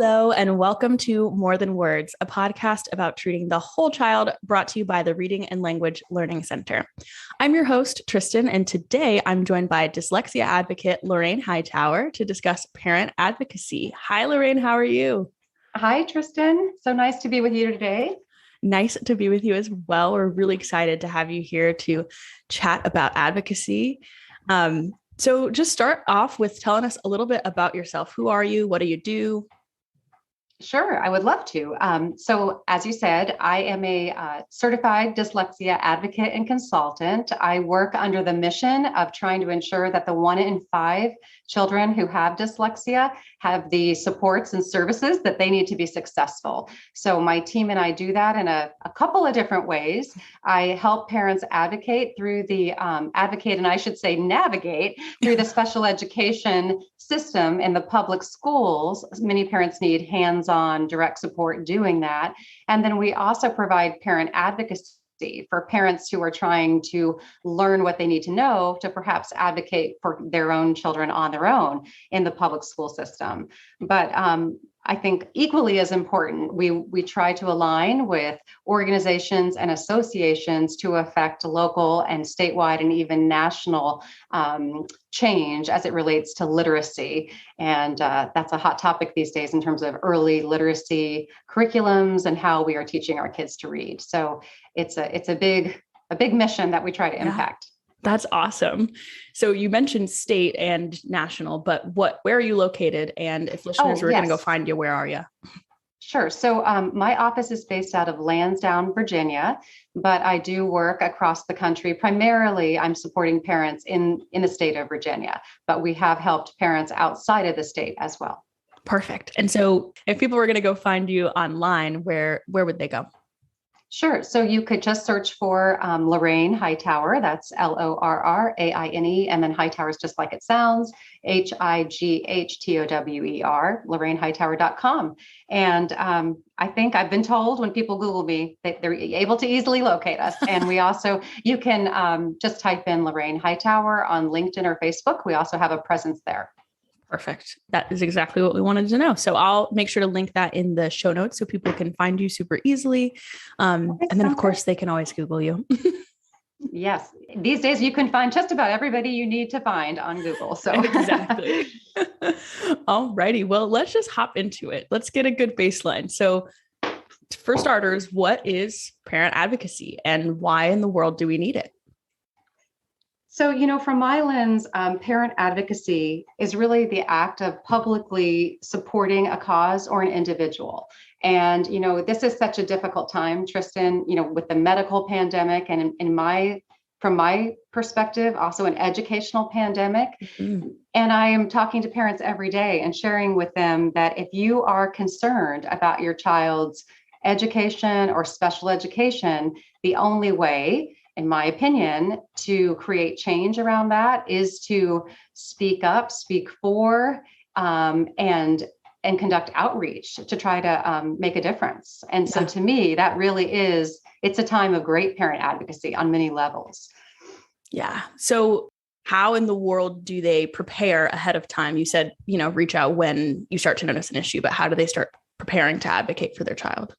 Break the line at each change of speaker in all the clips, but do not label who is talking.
Hello, and welcome to More Than Words, a podcast about treating the whole child, brought to you by the Reading and Language Learning Center. I'm your host, Tristan, and today I'm joined by dyslexia advocate Lorraine Hightower to discuss parent advocacy. Hi, Lorraine, how are you?
Hi, Tristan. So nice to be with you today.
Nice to be with you as well. We're really excited to have you here to chat about advocacy. So just start off with telling us a little bit about yourself. Who are you? What do you do?
Sure, I would love to. So as you said, I am a certified dyslexia advocate and consultant. I work under the mission of trying to ensure that the 1 in 5 children who have dyslexia have the supports and services that they need to be successful. So my team and I do that in a couple of different ways. I help parents advocate through the navigate through the special education system in the public schools. Many parents need hands-on direct support doing that. And then we also provide parent advocacy for parents who are trying to learn what they need to know to perhaps advocate for their own children on their own in the public school system. But I think equally as important, we try to align with organizations and associations to affect local and statewide and even national change as it relates to literacy. And that's a hot topic these days in terms of early literacy curriculums and how we are teaching our kids to read. So it's a big mission that we try to impact.
That's awesome. So you mentioned state and national, but where are you located? And if listeners were going to go find you, where are you?
Sure. So my office is based out of Lansdowne, Virginia, but I do work across the country. Primarily, I'm supporting parents in the state of Virginia, but we have helped parents outside of the state as well.
Perfect. And so if people were going to go find you online, where would they go?
Sure. So you could just search for Lorraine Hightower. That's Lorraine, and then Hightower is just like it sounds, Hightower, LorraineHightower.com. And I think I've been told when people Google me that they're able to easily locate us. And we also, you can just type in Lorraine Hightower on LinkedIn or Facebook. We also have a presence there.
Perfect. That is exactly what we wanted to know. So I'll make sure to link that in the show notes so people can find you super easily. And then, of course, they can always Google you.
Yes. These days, you can find just about everybody you need to find on Google. So
exactly. All righty. Well, let's just hop into it. Let's get a good baseline. So for starters, what is parent advocacy and why in the world do we need it?
So, from my lens, parent advocacy is really the act of publicly supporting a cause or an individual. And, this is such a difficult time, Tristan, with the medical pandemic and from my perspective, also an educational pandemic. Mm-hmm. And I am talking to parents every day and sharing with them that if you are concerned about your child's education or special education, the only way, in my opinion, to create change around that is to speak up, speak for, and conduct outreach to try to make a difference. And so to me, that really it's a time of great parent advocacy on many levels.
Yeah. So how in the world do they prepare ahead of time? You said, reach out when you start to notice an issue, but how do they start preparing to advocate for their child?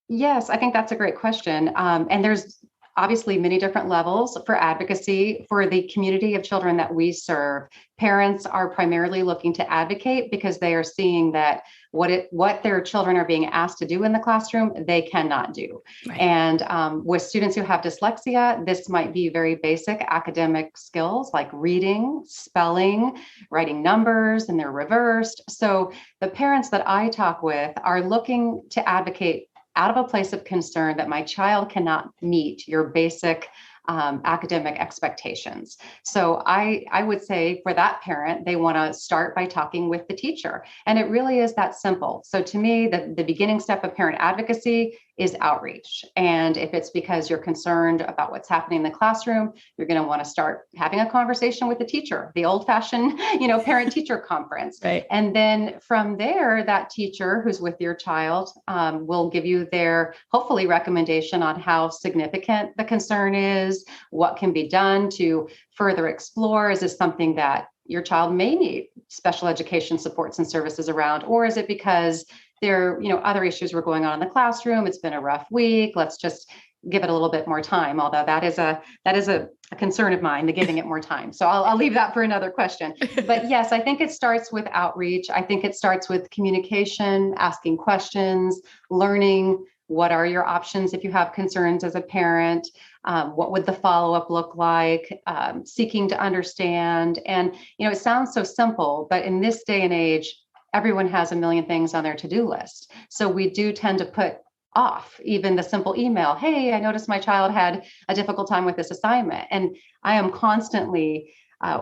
Yes, I think that's a great question. And there's obviously many different levels for advocacy for the community of children that we serve. Parents are primarily looking to advocate because they are seeing that what their children are being asked to do in the classroom, they cannot do. Right. And with students who have dyslexia, this might be very basic academic skills like reading, spelling, writing numbers, and they're reversed. So the parents that I talk with are looking to advocate out of a place of concern that my child cannot meet your basic academic expectations. So I would say for that parent, they want to start by talking with the teacher. And it really is that simple. So to me, the beginning step of parent advocacy is outreach. And if it's because you're concerned about what's happening in the classroom, you're going to want to start having a conversation with the teacher, the old-fashioned, parent-teacher conference.
Right.
And then from there, that teacher who's with your child will give you their, hopefully, recommendation on how significant the concern is, what can be done to further explore. Is this something that your child may need special education supports and services around? Or is it because there, other issues were going on in the classroom? It's been a rough week. Let's just give it a little bit more time. Although that is a concern of mine, the giving it more time. So I'll leave that for another question. But yes, I think it starts with outreach. I think it starts with communication, asking questions, learning what are your options if you have concerns as a parent. What would the follow-up look like? Seeking to understand. And, it sounds so simple, but in this day and age, everyone has a million things on their to-do list. So we do tend to put off even the simple email. Hey, I noticed my child had a difficult time with this assignment. And I am constantly,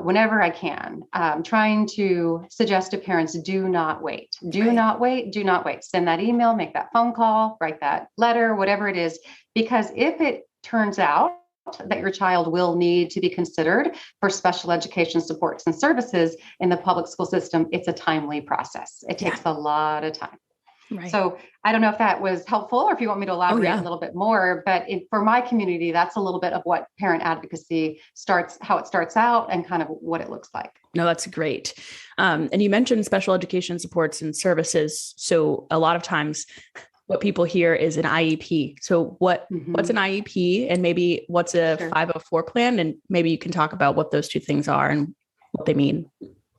whenever I can, trying to suggest to parents, do not wait. Do not wait. Do not wait. Send that email, make that phone call, write that letter, whatever it is. Because if it turns out that your child will need to be considered for special education supports and services in the public school system, it's a timely process. It takes a lot of time. Right. So I don't know if that was helpful or if you want me to elaborate a little bit more, but for my community, that's a little bit of what parent advocacy how it starts out and kind of what it looks like.
No, that's great. And you mentioned special education supports and services. So a lot of times what people hear is an IEP. So what's an IEP and maybe what's a 504 plan? And maybe you can talk about what those two things are and what they mean.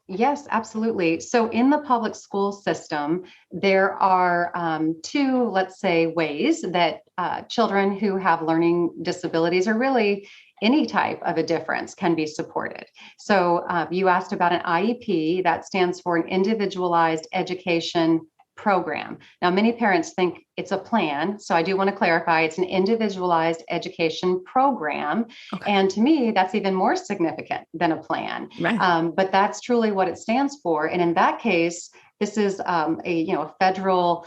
Yes, absolutely. So in the public school system, there are two, let's say, ways that children who have learning disabilities or really any type of a difference can be supported. So you asked about an IEP. That stands for an individualized education program. Now, many parents think it's a plan. So I do want to clarify, it's an individualized education program. Okay. And to me, that's even more significant than a plan. Right. But that's truly what it stands for. And in that case, this is a federal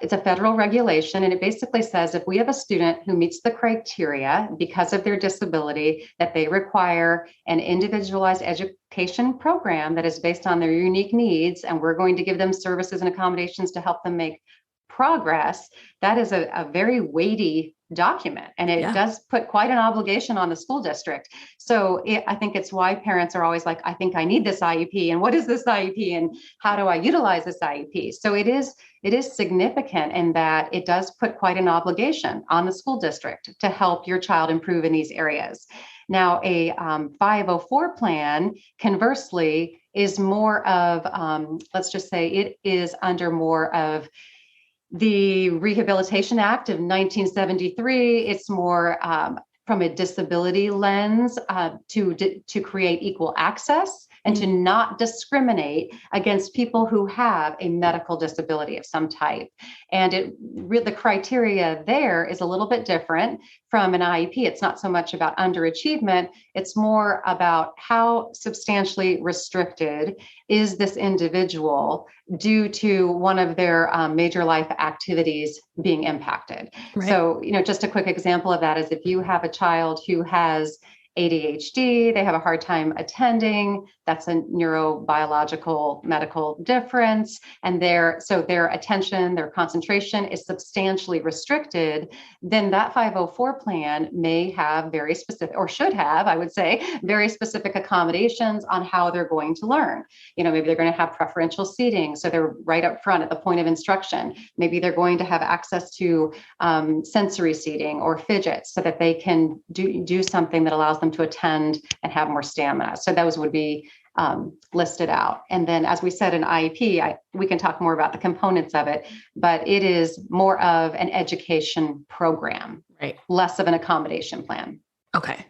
it's a federal regulation, and it basically says if we have a student who meets the criteria because of their disability, that they require an individualized education program that is based on their unique needs, and we're going to give them services and accommodations to help them make progress, that is a very weighty document, and it does put quite an obligation on the school district. So I think it's why parents are always like, I think I need this IEP, and what is this IEP, and how do I utilize this IEP? So it is significant in that it does put quite an obligation on the school district to help your child improve in these areas. Now, a 504 plan, conversely, is more of, let's just say it is under more of the Rehabilitation Act of 1973. It's more from a disability lens to create equal access and to not discriminate against people who have a medical disability of some type. And the criteria there is a little bit different from an IEP. It's not so much about underachievement. It's more about how substantially restricted is this individual due to one of their major life activities being impacted. Right. So, just a quick example of that is if you have a child who has ADHD, they have a hard time attending, that's a neurobiological medical difference. And their attention, their concentration is substantially restricted, then that 504 plan may have very specific, or should have, I would say, very specific accommodations on how they're going to learn. Maybe they're going to have preferential seating, so they're right up front at the point of instruction. Maybe they're going to have access to sensory seating or fidgets so that they can do something that allows them to attend and have more stamina. So those would be listed out. And then, as we said, in IEP, we can talk more about the components of it, but it is more of an education program, right? Less of an accommodation plan.
Okay.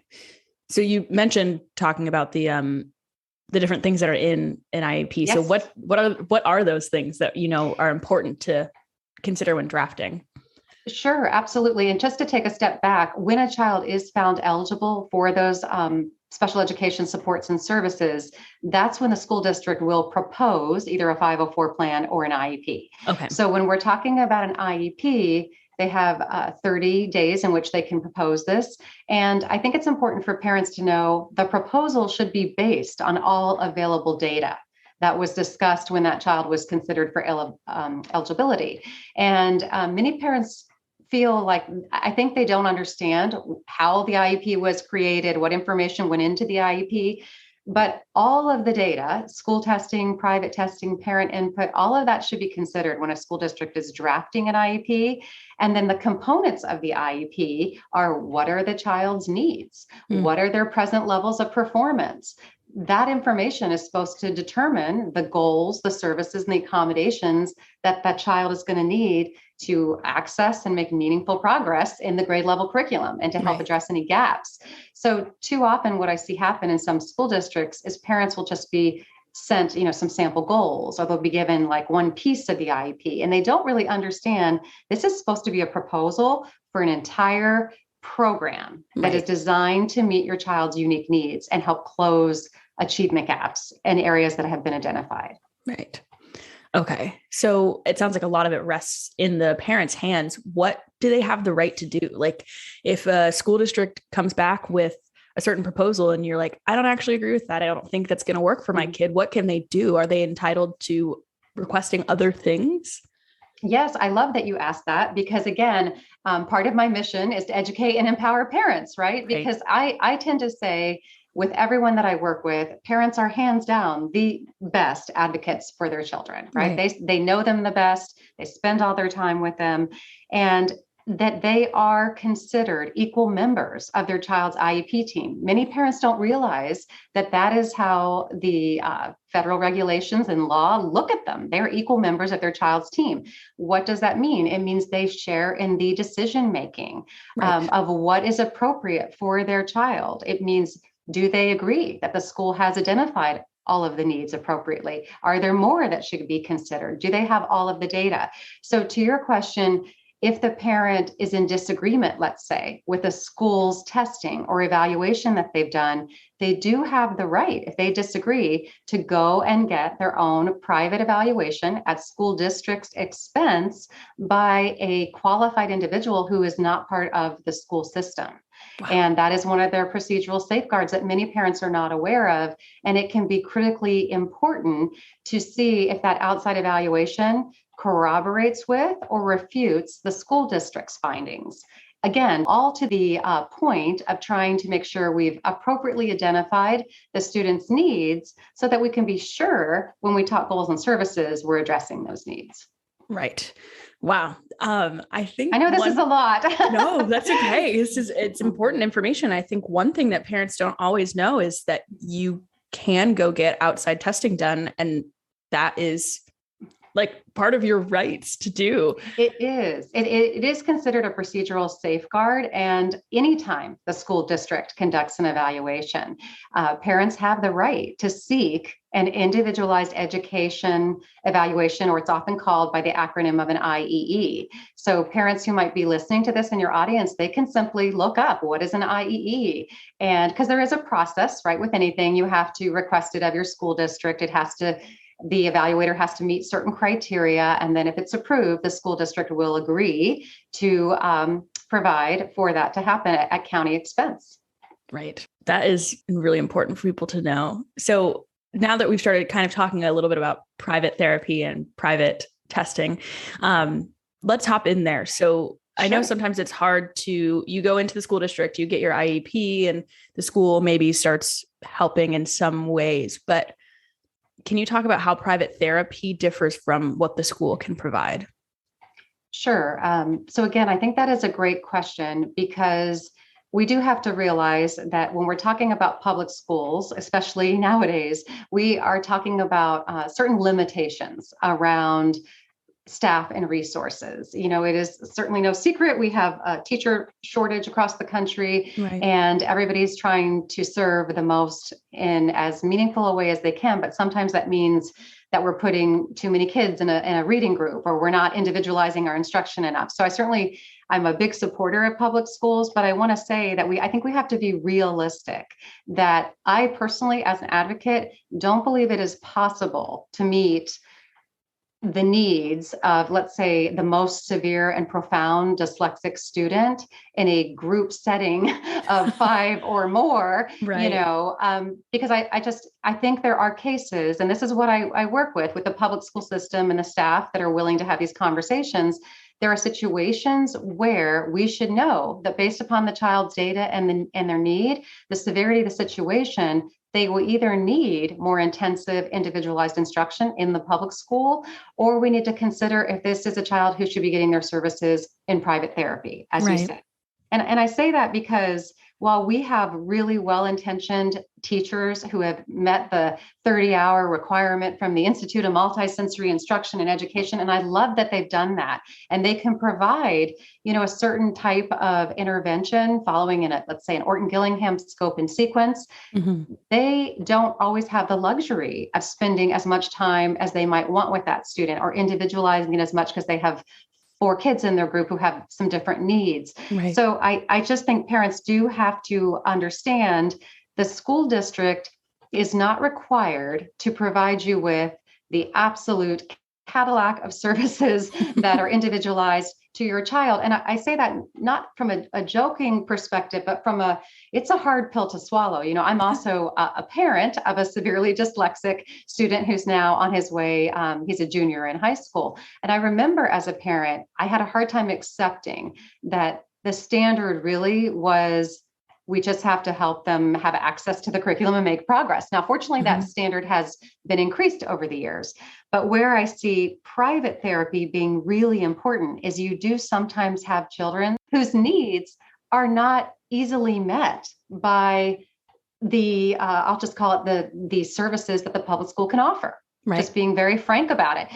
So you mentioned talking about the different things that are in an IEP. Yes. So what are those things that, are important to consider when drafting?
Sure, absolutely. And just to take a step back, when a child is found eligible for those special education supports and services, that's when the school district will propose either a 504 plan or an IEP. Okay. So when we're talking about an IEP, they have 30 days in which they can propose this. And I think it's important for parents to know the proposal should be based on all available data that was discussed when that child was considered for eligibility. And many parents feel like, I think they don't understand how the IEP was created, what information went into the IEP. But all of the data, school testing, private testing, parent input, all of that should be considered when a school district is drafting an IEP. And then the components of the IEP are, what are the child's needs? What are their present levels of performance? That information is supposed to determine the goals, the services, and the accommodations that that child is going to need to access and make meaningful progress in the grade level curriculum and to help address any gaps. So too often what I see happen in some school districts is parents will just be sent, some sample goals, or they'll be given like one piece of the IEP, and they don't really understand this is supposed to be a proposal for an entire program that is designed to meet your child's unique needs and help close achievement gaps in areas that have been identified.
Right. Okay. So it sounds like a lot of it rests in the parents' hands. What do they have the right to do? Like if a school district comes back with a certain proposal and you're like, I don't actually agree with that, I don't think that's going to work for my kid, what can they do? Are they entitled to requesting other things?
Yes, I love that you asked that, because again, part of my mission is to educate and empower parents, right? Because I tend to say, with everyone that I work with, parents are hands down the best advocates for their children, right? They know them the best, they spend all their time with them, and that they are considered equal members of their child's IEP team. Many parents don't realize that that is how the federal regulations and law look at them. They're equal members of their child's team. What does that mean? It means they share in the decision-making of what is appropriate for their child. It means, do they agree that the school has identified all of the needs appropriately? Are there more that should be considered? Do they have all of the data? So to your question, if the parent is in disagreement, let's say, with a school's testing or evaluation that they've done, they do have the right, if they disagree, to go and get their own private evaluation at school district's expense by a qualified individual who is not part of the school system. Wow. And that is one of their procedural safeguards that many parents are not aware of. And it can be critically important to see if that outside evaluation corroborates with or refutes the school district's findings. Again, all to the point of trying to make sure we've appropriately identified the student's needs so that we can be sure when we talk goals and services, we're addressing those needs.
Right. Wow. I
know this is a lot.
No, that's okay. It's important information. I think one thing that parents don't always know is that you can go get outside testing done. And that is like part of your rights to do.
It is. It is considered a procedural safeguard. And anytime the school district conducts an evaluation, parents have the right to seek an individualized education evaluation, or it's often called by the acronym of an IEE. So parents who might be listening to this in your audience, they can simply look up what is an IEE. And because there is a process, right? With anything, you have to request it of your school district. The evaluator has to meet certain criteria. And then if it's approved, the school district will agree to provide for that to happen at county expense.
Right. That is really important for people to know. So now that we've started kind of talking a little bit about private therapy and private testing, let's hop in there. So I know sometimes it's hard you go into the school district, you get your IEP, and the school maybe starts helping in some ways, but can you talk about how private therapy differs from what the school can provide?
Sure. So again, I think that is a great question, because we do have to realize that when we're talking about public schools, especially nowadays, we are talking about certain limitations around staff and resources. It is certainly no secret we have a teacher shortage across the country, and everybody's trying to serve the most in as meaningful a way as they can. But sometimes that means that we're putting too many kids in a reading group, or we're not individualizing our instruction enough. So I'm a big supporter of public schools, but I want to say that I think we have to be realistic, that I personally, as an advocate, don't believe it is possible to meet the needs of, let's say, the most severe and profound dyslexic student in a group setting of 5 or more, because I think there are cases, and this is what I work with the public school system and the staff that are willing to have these conversations. there are situations where we should know that based upon the child's data and their need, the severity of the situation, they will either need more intensive individualized instruction in the public school, or we need to consider if this is a child who should be getting their services in private therapy, as you said. And I say that because while we have really well-intentioned teachers who have met the 30-hour requirement from the Institute of Multisensory Instruction and Education, and I love that they've done that, and they can provide, a certain type of intervention following let's say, an Orton-Gillingham scope and sequence, they don't always have the luxury of spending as much time as they might want with that student or individualizing it as much because they have 4 kids in their group who have some different needs. Right. So I just think parents do have to understand the school district is not required to provide you with the absolute Cadillac of services that are individualized to your child. And I say that not from a joking perspective, but it's a hard pill to swallow. I'm also a parent of a severely dyslexic student who's now on his way. He's a junior in high school. And I remember as a parent, I had a hard time accepting that the standard really was, we just have to help them have access to the curriculum and make progress. Now, fortunately, that standard has been increased over the years. But where I see private therapy being really important is you do sometimes have children whose needs are not easily met by I'll just call it the services that the public school can offer. Right. Just being very frank about it.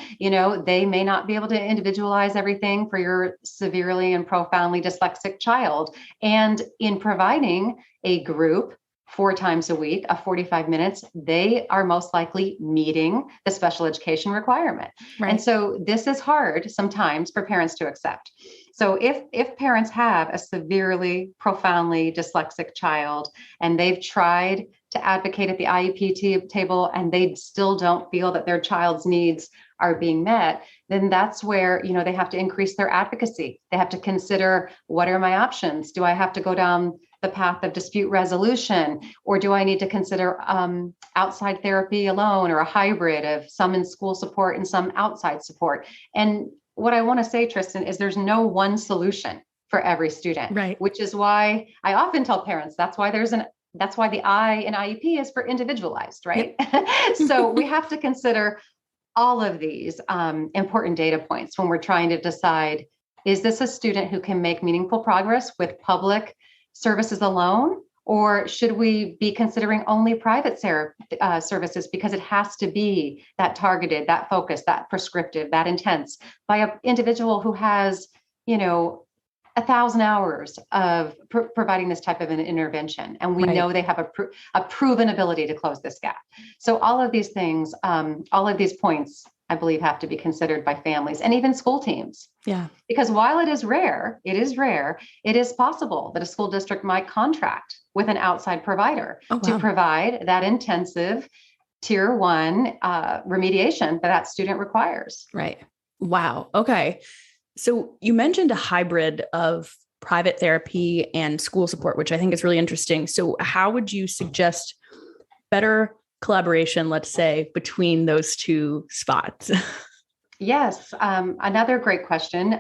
They may not be able to individualize everything for your severely and profoundly dyslexic child. And in providing a group 4 times a week of 45 minutes, they are most likely meeting the special education requirement. Right. And so this is hard sometimes for parents to accept. So if parents have a severely, profoundly dyslexic child and they've tried to advocate at the IEP table and they still don't feel that their child's needs are being met, then that's where, they have to increase their advocacy. They have to consider, what are my options? Do I have to go down the path of dispute resolution, or do I need to consider outside therapy alone, or a hybrid of some in school support and some outside support? And what I want to say, Tristan, is there's no one solution for every student, right? Which is why I often tell parents that's why the I in IEP is for individualized, right? Yep. So we have to consider all of these important data points when we're trying to decide, is this a student who can make meaningful progress with public services alone, or should we be considering only private services because it has to be that targeted, that focused, that prescriptive, that intense by an individual who has, 1,000 hours of providing this type of an intervention. And we know they have a proven ability to close this gap. So all of these things, all of these points, I believe, have to be considered by families and even school teams. Yeah. Because while it is rare, it is possible that a school district might contract with an outside provider to provide that intensive tier 1 remediation that student requires.
Right. Wow. Okay. So you mentioned a hybrid of private therapy and school support, which I think is really interesting. So how would you suggest better collaboration, let's say, between those 2 spots?
Yes. Another great question.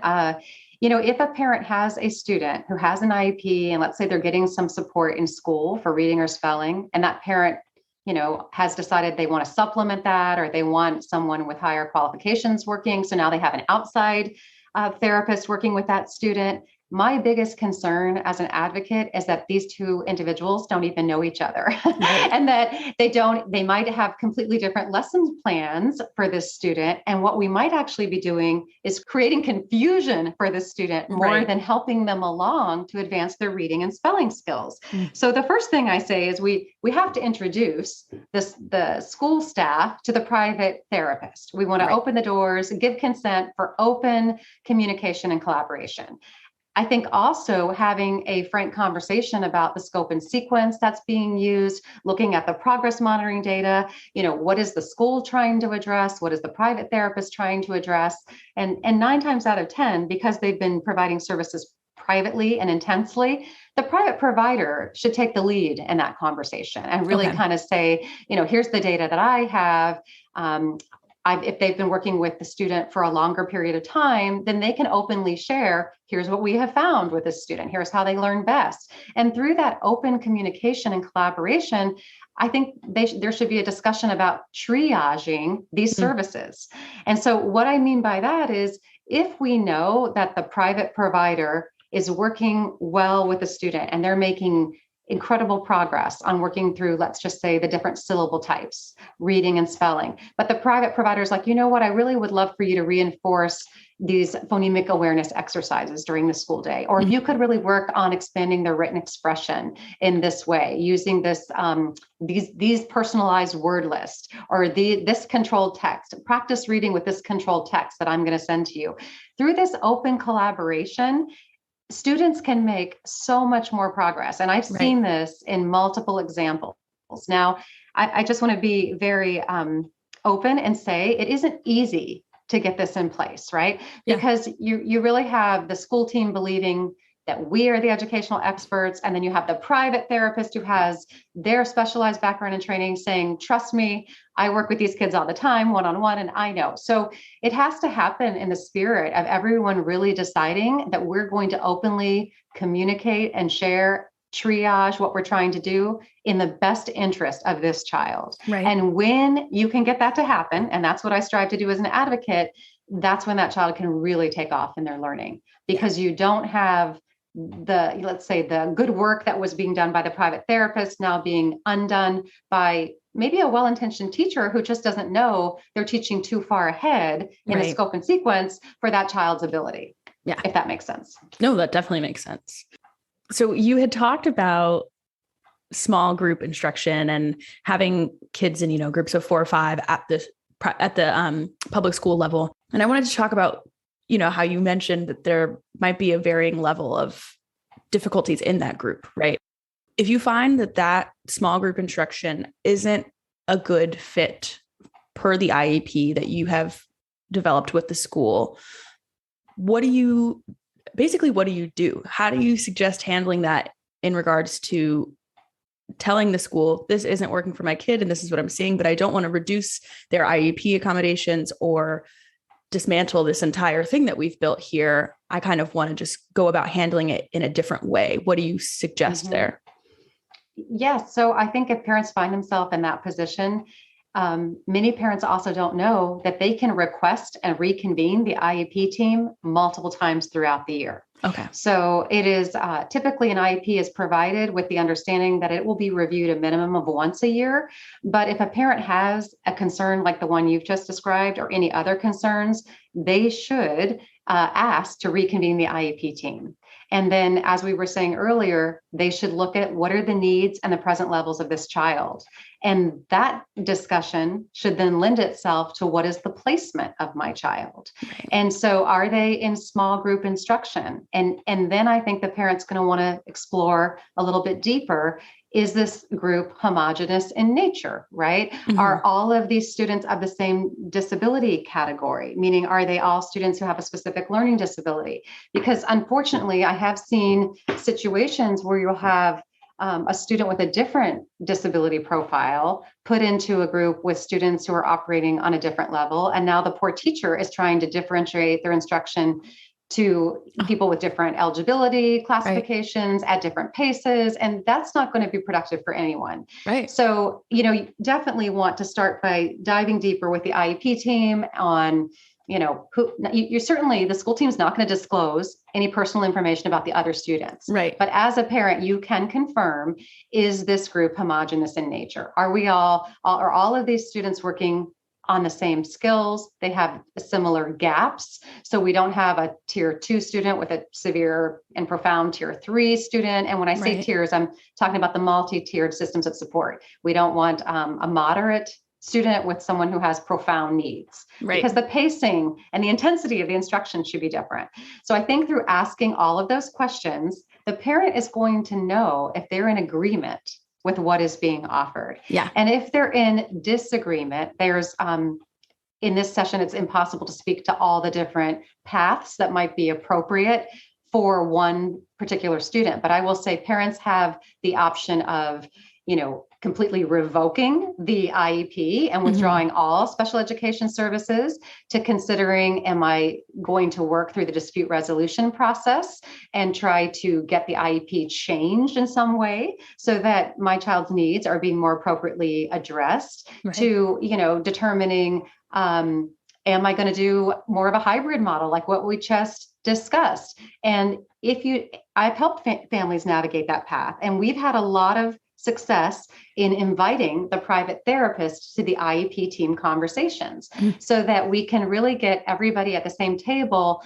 If a parent has a student who has an IEP and let's say they're getting some support in school for reading or spelling, and that parent, has decided they want to supplement that, or they want someone with higher qualifications working. So now they have an outside therapist working with that student. My biggest concern as an advocate is that these 2 individuals don't even know each other and that they might have completely different lesson plans for this student. And what we might actually be doing is creating confusion for the student more than helping them along to advance their reading and spelling skills. So the first thing I say is we have to introduce the school staff to the private therapist. We want to open the doors and give consent for open communication and collaboration. I think also having a frank conversation about the scope and sequence that's being used, looking at the progress monitoring data, what is the school trying to address? What is the private therapist trying to address? And 9 times out of 10, because they've been providing services privately and intensely, the private provider should take the lead in that conversation and really kind of say, here's the data that I have. if they've been working with the student for a longer period of time, then they can openly share, here's what we have found with this student, here's how they learn best. And through that open communication and collaboration, I think there should be a discussion about triaging these services. And so what I mean by that is, if we know that the private provider is working well with the student and they're making incredible progress on working through, let's just say, the different syllable types, reading and spelling. But the private provider is like, you know what, I really would love for you to reinforce these phonemic awareness exercises during the school day. Or if you could really work on expanding their written expression in this way, using this these personalized word list, or this controlled text, practice reading with this controlled text that I'm going to send to you. Through this open collaboration, students can make so much more progress. And I've seen this in multiple examples. Now, I just want to be very open and say it isn't easy to get this in place, right?
Yeah.
Because you really have the school team believing that we are the educational experts. And then you have the private therapist who has their specialized background and training saying, trust me, I work with these kids all the time, one-on-one, and I know. So it has to happen in the spirit of everyone really deciding that we're going to openly communicate and share, triage what we're trying to do in the best interest of this child.
Right.
And when you can get that to happen, and that's what I strive to do as an advocate, that's when that child can really take off in their learning, because you don't have let's say the good work that was being done by the private therapist now being undone by maybe a well-intentioned teacher who just doesn't know they're teaching too far ahead in a scope and sequence for that child's ability.
Yeah.
If that makes sense.
No, that definitely makes sense. So you had talked about small group instruction and having kids in, groups of 4 or 5 at the public school level. And I wanted to talk about how you mentioned that there might be a varying level of difficulties in that group, right? If you find that small group instruction isn't a good fit per the IEP that you have developed with the school, what do you do? How do you suggest handling that in regards to telling the school, this isn't working for my kid and this is what I'm seeing, but I don't want to reduce their IEP accommodations or dismantle this entire thing that we've built here. I kind of want to just go about handling it in a different way. What do you suggest there?
Yes. So I think if parents find themselves in that position, many parents also don't know that they can request and reconvene the IEP team multiple times throughout the year.
Okay.
So it is typically an IEP is provided with the understanding that it will be reviewed a minimum of once a year. But if a parent has a concern like the one you've just described or any other concerns, they should ask to reconvene the IEP team. And then, as we were saying earlier, they should look at what are the needs and the present levels of this child. And that discussion should then lend itself to what is the placement of my child.
Right.
And so are they in small group instruction? And then I think the parent's going to want to explore a little bit deeper. Is this group homogeneous in nature, right? Mm-hmm. Are all of these students of the same disability category? Meaning, are they all students who have a specific learning disability? Because unfortunately, I have seen situations where you'll have a student with a different disability profile put into a group with students who are operating on a different level. And now the poor teacher is trying to differentiate their instruction to people with different eligibility classifications at different paces. And that's not going to be productive for anyone.
Right.
So, you definitely want to start by diving deeper with the IEP team on, you're certainly, the school team is not going to disclose any personal information about the other students.
Right.
But as a parent, you can confirm, is this group homogeneous in nature? Are all of these students working on the same skills? They have similar gaps. So we don't have a tier 2 student with a severe and profound tier 3 student. And when I say tiers, I'm talking about the multi-tiered systems of support. We don't want a moderate student with someone who has profound needs, because the pacing and the intensity of the instruction should be different. So I think through asking all of those questions, the parent is going to know if they're in agreement with what is being offered.
Yeah.
And if they're in disagreement, there's in this session, it's impossible to speak to all the different paths that might be appropriate for one particular student. But I will say parents have the option of, completely revoking the IEP and withdrawing all special education services to considering, am I going to work through the dispute resolution process and try to get the IEP changed in some way so that my child's needs are being more appropriately addressed, to, determining, am I going to do more of a hybrid model like what we just discussed? And I've helped families navigate that path, and we've had a lot of success in inviting the private therapist to the IEP team conversations so that we can really get everybody at the same table,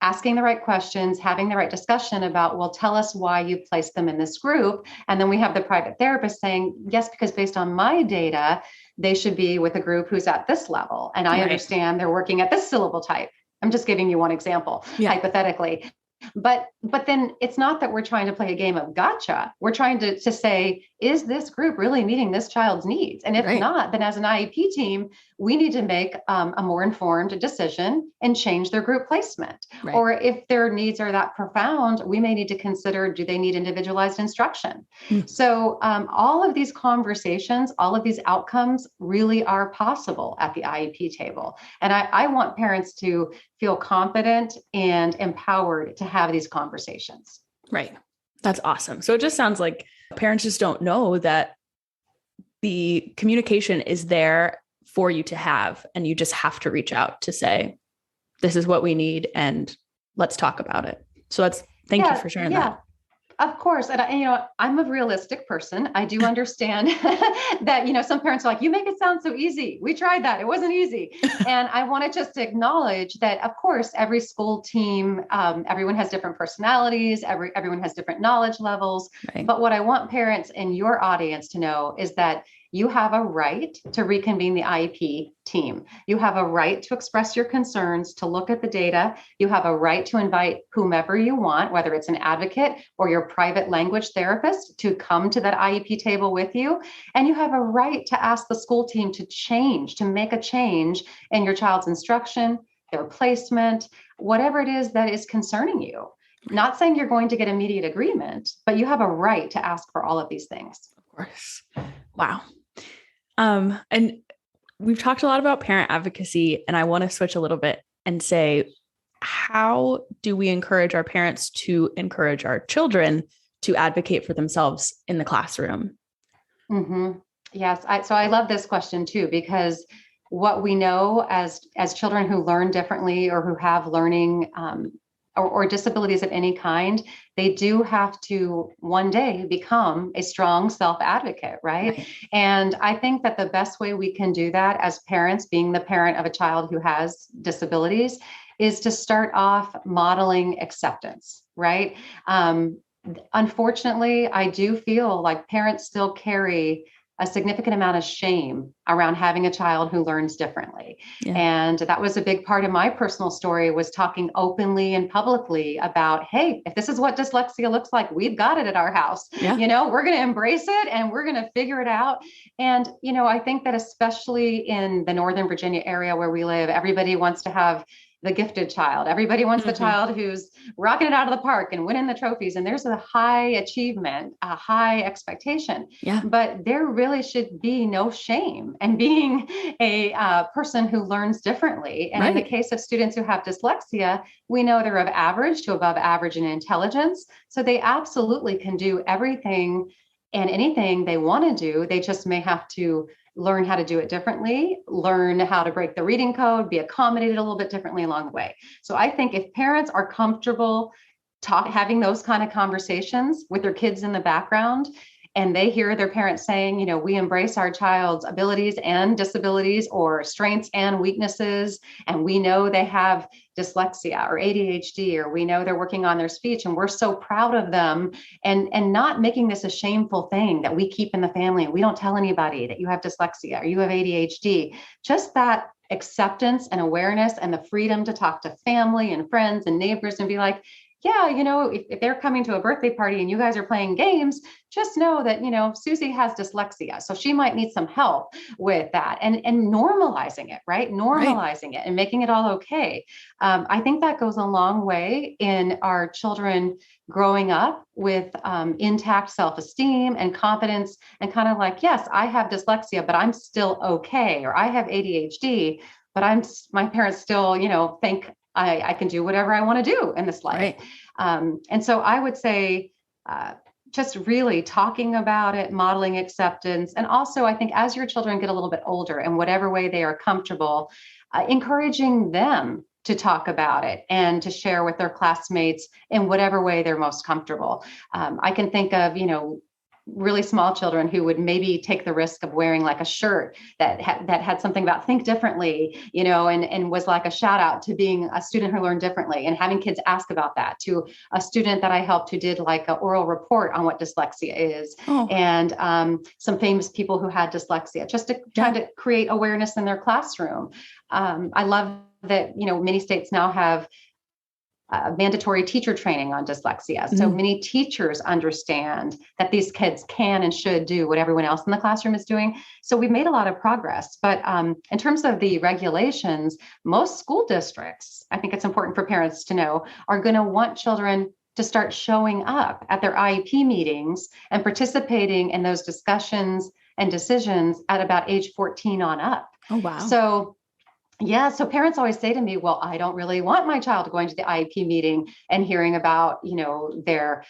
asking the right questions, having the right discussion about, well, tell us why you placed them in this group. And then we have the private therapist saying, yes, because based on my data, they should be with a group who's at this level. And I understand they're working at this syllable type. I'm just giving you one example, hypothetically. But then it's not that we're trying to play a game of gotcha. We're trying to say, is this group really meeting this child's needs? And if not, then as an IEP team, we need to make a more informed decision and change their group placement. Or if their needs are that profound, we may need to consider, do they need individualized instruction? So all of these conversations, all of these outcomes really are possible at the IEP table. And I want parents to feel confident and empowered to have these conversations.
Right. That's awesome. So it just sounds like parents just don't know that the communication is there for you to have, and you just have to reach out to say, this is what we need and let's talk about it. So thank you for sharing that.
Of course. And I'm a realistic person. I do understand that, some parents are like, you make it sound so easy. We tried that. It wasn't easy. And I want to just acknowledge that, of course, every school team, everyone has different personalities. Everyone has different knowledge levels. But what I want parents in your audience to know is that you have a right to reconvene the IEP team. You have a right to express your concerns, to look at the data. You have a right to invite whomever you want, whether it's an advocate or your private language therapist, to come to that IEP table with you. And you have a right to ask the school team to make a change in your child's instruction, their placement, whatever it is that is concerning you. Not saying you're going to get immediate agreement, but you have a right to ask for all of these things.
Of course. Wow. And we've talked a lot about parent advocacy, and I want to switch a little bit and say, how do we encourage our parents to encourage our children to advocate for themselves in the classroom?
Yes. So I love this question too, because what we know as children who learn differently or who have learning or disabilities of any kind, they do have to one day become a strong self-advocate, right? And I think that the best way we can do that as parents, being the parent of a child who has disabilities, is to start off modeling acceptance, right? Unfortunately, I do feel like parents still carry a significant amount of shame around having a child who learns differently. And that was a big part of my personal story, was talking openly and publicly about, hey, if this is what dyslexia looks like, we've got it at our house. We're going to embrace it and we're going to figure it out. And, I think that especially in the Northern Virginia area where we live, everybody wants to have the gifted child. Everybody wants the child who's rocking it out of the park and winning the trophies. And there's a high achievement, a high expectation. But there really should be no shame in being a person who learns differently. And in the case of students who have dyslexia, we know they're of average to above average in intelligence. So they absolutely can do everything and anything they want to do. They just may have to learn how to do it differently, learn how to break the reading code, be accommodated a little bit differently along the way. So I think if parents are comfortable having those kind of conversations with their kids in the background, and they hear their parents saying, we embrace our child's abilities and disabilities, or strengths and weaknesses, and we know they have dyslexia or ADHD, or we know they're working on their speech, and we're so proud of them, and not making this a shameful thing that we keep in the family, and we don't tell anybody that you have dyslexia or you have ADHD. Just that acceptance and awareness and the freedom to talk to family and friends and neighbors and be like, yeah, if they're coming to a birthday party and you guys are playing games, just know that, Susie has dyslexia. So she might need some help with that, and normalizing it, right? Normalizing it and making it all okay. I think that goes a long way in our children growing up with intact self-esteem and confidence, and kind of like, yes, I have dyslexia, but I'm still okay. Or I have ADHD, but my parents still, think I can do whatever I want to do in this life. Right. And so I would say, just really talking about it, modeling acceptance. And also, I think as your children get a little bit older, in whatever way they are comfortable, encouraging them to talk about it and to share with their classmates in whatever way they're most comfortable. I can think of, really small children who would maybe take the risk of wearing like a shirt that had something about think differently, and was like a shout out to being a student who learned differently, and having kids ask about that, to a student that I helped who did like an oral report on what dyslexia is, and some famous people who had dyslexia, just to try to create awareness in their classroom. I love that, many states now have mandatory teacher training on dyslexia. So many teachers understand that these kids can and should do what everyone else in the classroom is doing. So we've made a lot of progress. But in terms of the regulations, most school districts, I think it's important for parents to know, are going to want children to start showing up at their IEP meetings and participating in those discussions and decisions at about age 14 on up.
Oh, wow.
So parents always say to me, well, I don't really want my child going to the IEP meeting and hearing about, their,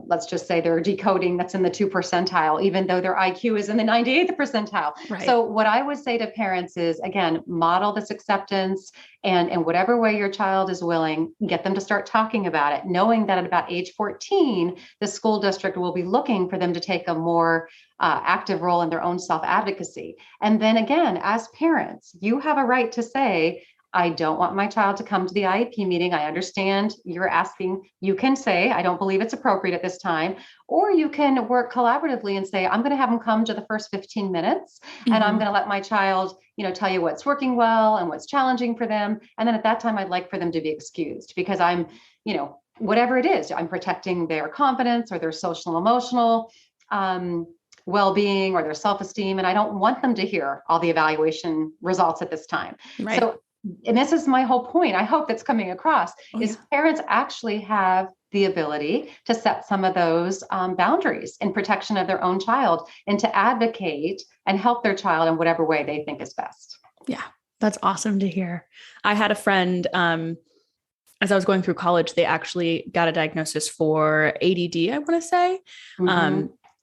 let's just say their decoding that's in the 2 percentile, even though their IQ is in the 98th percentile. Right. So what I would say to parents is, again, model this acceptance, and in whatever way your child is willing, get them to start talking about it, knowing that at about age 14, the school district will be looking for them to take a more active role in their own self-advocacy. And then again, as parents, you have a right to say, I don't want my child to come to the IEP meeting. I understand you're asking. You can say, I don't believe it's appropriate at this time. Or you can work collaboratively and say, I'm going to have them come to the first 15 minutes, and I'm going to let my child, tell you what's working well and what's challenging for them. And then at that time, I'd like for them to be excused, because I'm, whatever it is, I'm protecting their confidence or their social and emotional well-being or their self-esteem. And I don't want them to hear all the evaluation results at this time. Right. So, and this is my whole point, I hope that's coming across, is parents actually have the ability to set some of those boundaries in protection of their own child, and to advocate and help their child in whatever way they think is best.
Yeah, that's awesome to hear. I had a friend, as I was going through college, they actually got a diagnosis for ADD, I want to say.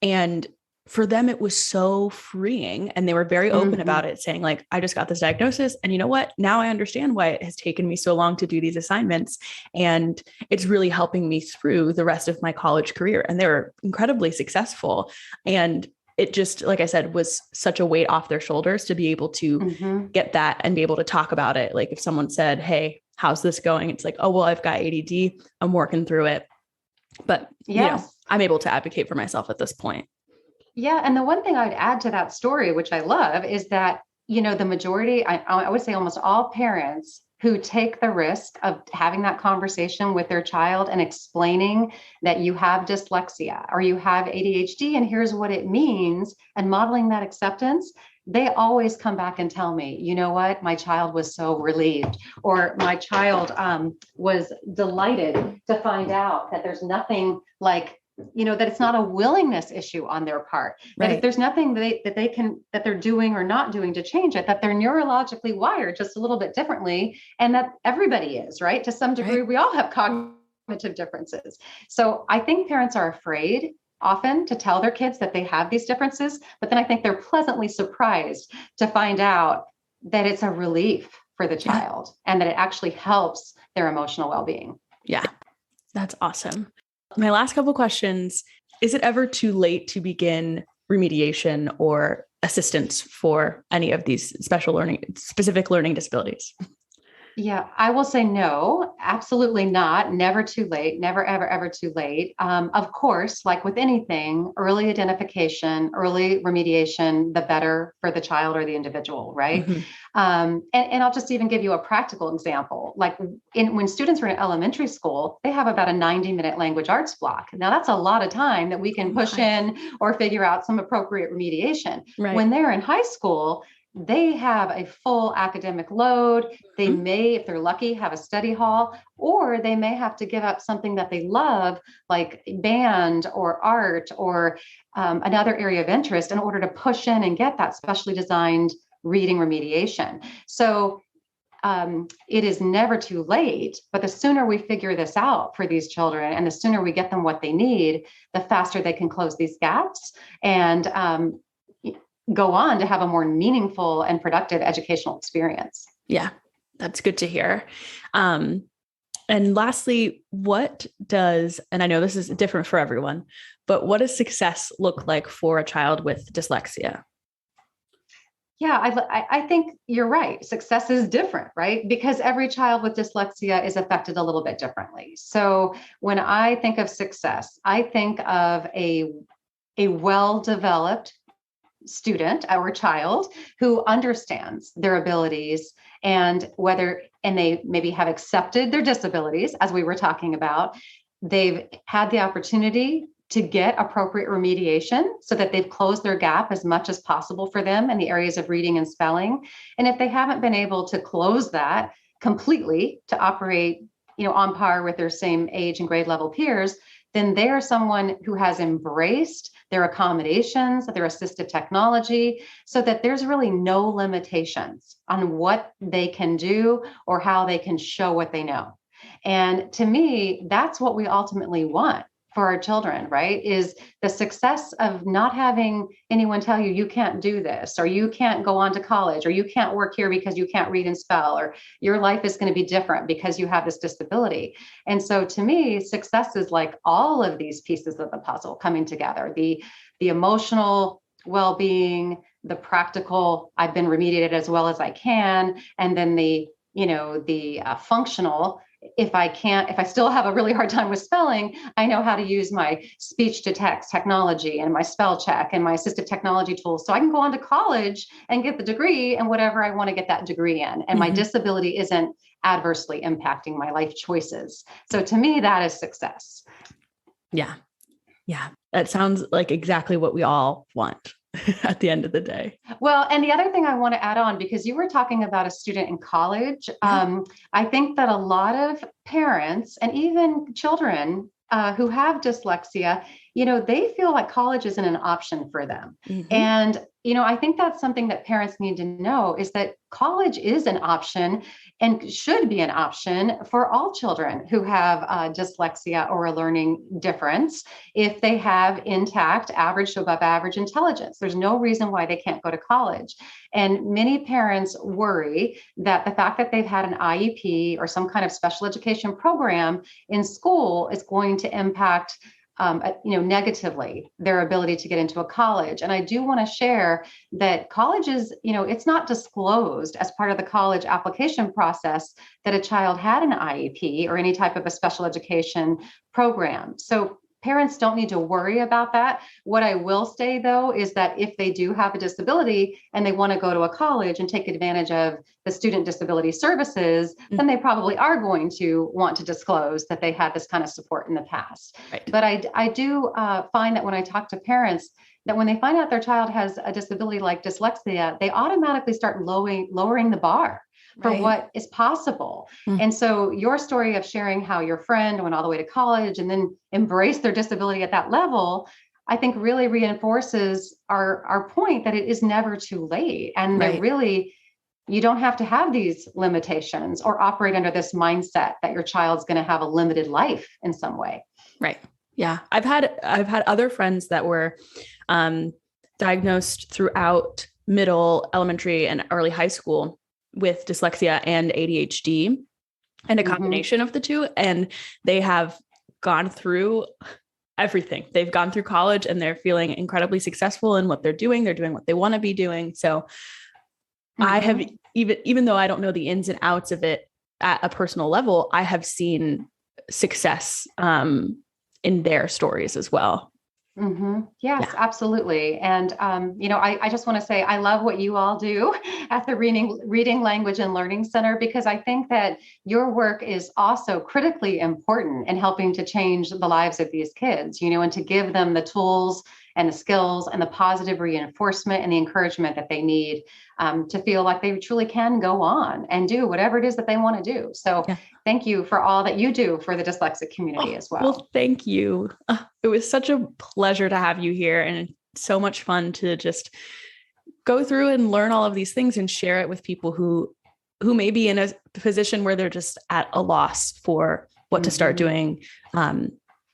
And for them, it was so freeing, and they were very open about it, saying like, I just got this diagnosis, and you know what? Now I understand why it has taken me so long to do these assignments. And it's really helping me through the rest of my college career. And they were incredibly successful. And it just, like I said, was such a weight off their shoulders to be able to get that and be able to talk about it. Like if someone said, hey, how's this going? It's like, oh, well, I've got ADD. I'm working through it. But I'm able to advocate for myself at this point.
Yeah. And the one thing I'd add to that story, which I love, is that, the majority, I would say almost all parents who take the risk of having that conversation with their child and explaining that you have dyslexia or you have ADHD and here's what it means, and modeling that acceptance, they always come back and tell me, you know what, my child was so relieved, or my child was delighted to find out that there's nothing like, that it's not a willingness issue on their part, right. That if there's nothing that they're doing or not doing to change it, that they're neurologically wired just a little bit differently, and that everybody is, right? To some degree, we all have cognitive differences. So I think parents are afraid often to tell their kids that they have these differences, but then I think they're pleasantly surprised to find out that it's a relief for the child and that it actually helps their emotional well-being.
Yeah, that's awesome. My last couple questions. Is it ever too late to begin remediation or assistance for any of these specific learning disabilities?
Yeah, I will say no, absolutely not. Never too late. Never, ever, ever too late. Of course, like with anything, early identification, early remediation, the better for the child or the individual, right?
Mhm.
And I'll just even give you a practical example. Like when students are in elementary school, they have about a 90-minute language arts block. Now, that's a lot of time that we
Oh
can push
my.
in or figure out some appropriate remediation.
Right.
When they're in high school, they have a full academic load. They
Mhm.
may, if they're lucky, have a study hall, or they may have to give up something that they love, like band or art or another area of interest, in order to push in and get that specially designed reading remediation. So it is never too late, but the sooner we figure this out for these children and the sooner we get them what they need, the faster they can close these gaps and go on to have a more meaningful and productive educational experience.
Yeah, that's good to hear. Um, and lastly, what does, and I know this is different for everyone, but what does success look like for a child with dyslexia?
Yeah, I think you're right. Success is different, right? Because every child with dyslexia is affected a little bit differently. So when I think of success, I think of a well-developed student or child who understands their abilities and they maybe have accepted their disabilities, as we were talking about. They've had the opportunity to get appropriate remediation so that they've closed their gap as much as possible for them in the areas of reading and spelling. And if they haven't been able to close that completely to operate, on par with their same age and grade level peers, then they are someone who has embraced their accommodations, their assistive technology, so that there's really no limitations on what they can do or how they can show what they know. And to me, that's what we ultimately want for our children, right? Is the success of not having anyone tell you, you can't do this, or you can't go on to college, or you can't work here because you can't read and spell, or your life is going to be different because you have this disability. And so to me, success is like all of these pieces of the puzzle coming together, the emotional well-being, the practical, I've been remediated as well as I can, and then the functional, if I still have a really hard time with spelling, I know how to use my speech to text technology and my spell check and my assistive technology tools. So I can go on to college and get the degree and whatever I want to get that degree in. And my
Mhm.
disability isn't adversely impacting my life choices. So to me, that is success.
Yeah. Yeah. That sounds like exactly what we all want at the end of the day.
Well, and the other thing I want to add on, because you were talking about a student in college,
Yeah.
I think that a lot of parents and even children who have dyslexia, they feel like college isn't an option for them.
Mhm.
And, I think that's something that parents need to know, is that college is an option and should be an option for all children who have dyslexia or a learning difference if they have intact average to above average intelligence. There's no reason why they can't go to college. And many parents worry that the fact that they've had an IEP or some kind of special education program in school is going to impact negatively their ability to get into a college. And I do want to share that colleges, it's not disclosed as part of the college application process that a child had an IEP or any type of a special education program. So parents don't need to worry about that. What I will say, though, is that if they do have a disability and they want to go to a college and take advantage of the student disability services, then they probably are going to want to disclose that they had this kind of support in the past.
Right.
But I do find that when I talk to parents, that when they find out their child has a disability like dyslexia, they automatically start lowering the bar for
Right.
what is possible.
Mm.
And so your story of sharing how your friend went all the way to college and then embraced their disability at that level, I think really reinforces our point that it is never too late. And
Right.
you don't have to have these limitations or operate under this mindset that your child's going to have a limited life in some way.
Right. Yeah. I've had other friends that were diagnosed throughout middle, elementary, and early high school with dyslexia and ADHD and a combination of the two. And they have gone through everything. They've gone through college and they're feeling incredibly successful in what they're doing. They're doing what they want to be doing. So I have, even though I don't know the ins and outs of it at a personal level, I have seen success in their stories as well.
Yes,
Yeah.
absolutely. And, I just want to say, I love what you all do at the Reading Language and Learning Center, because I think that your work is also critically important in helping to change the lives of these kids, and to give them the tools and the skills and the positive reinforcement and the encouragement that they need to feel like they truly can go on and do whatever it is that they want to do. So thank you for all that you do for the dyslexic community as well.
Well, thank you. It was such a pleasure to have you here, and so much fun to just go through and learn all of these things and share it with people who may be in a position where they're just at a loss for what to start doing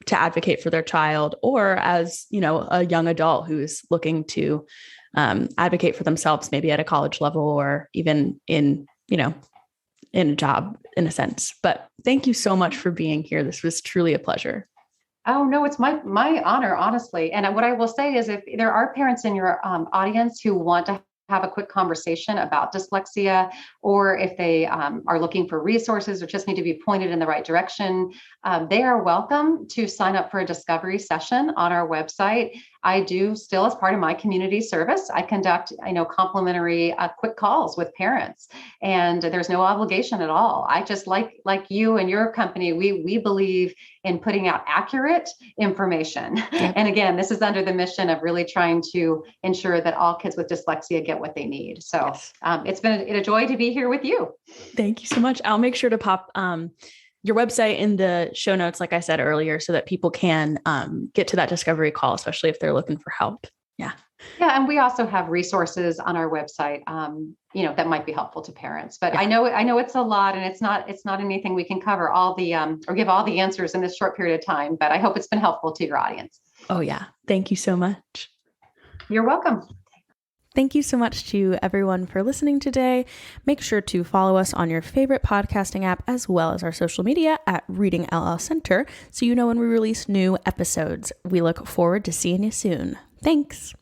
to advocate for their child, or as, a young adult who's looking to advocate for themselves, maybe at a college level or even in a job in a sense. But thank you so much for being here. This was truly a pleasure.
Oh, no, it's my honor, honestly. And what I will say is, if there are parents in your audience who want to have a quick conversation about dyslexia, or if they are looking for resources or just need to be pointed in the right direction, they are welcome to sign up for a discovery session on our website. I do still, as part of my community service, I conduct, complimentary quick calls with parents, and there's no obligation at all. I just like you and your company, we believe in putting out accurate information. Yep. And again, this is under the mission of really trying to ensure that all kids with dyslexia get what they need. So yes. It's been a joy to be here with you.
Thank you so much. I'll make sure to pop your website in the show notes, like I said earlier, so that people can get to that discovery call, especially if they're looking for help. Yeah.
Yeah. And we also have resources on our website, that might be helpful to parents. But yeah. I know it's a lot, and it's not anything we can cover all the or give all the answers in this short period of time. But I hope it's been helpful to your audience.
Oh, yeah. Thank you so much.
You're welcome.
Thank you so much to everyone for listening today. Make sure to follow us on your favorite podcasting app, as well as our social media at Reading LL Center, so you know when we release new episodes. We look forward to seeing you soon. Thanks.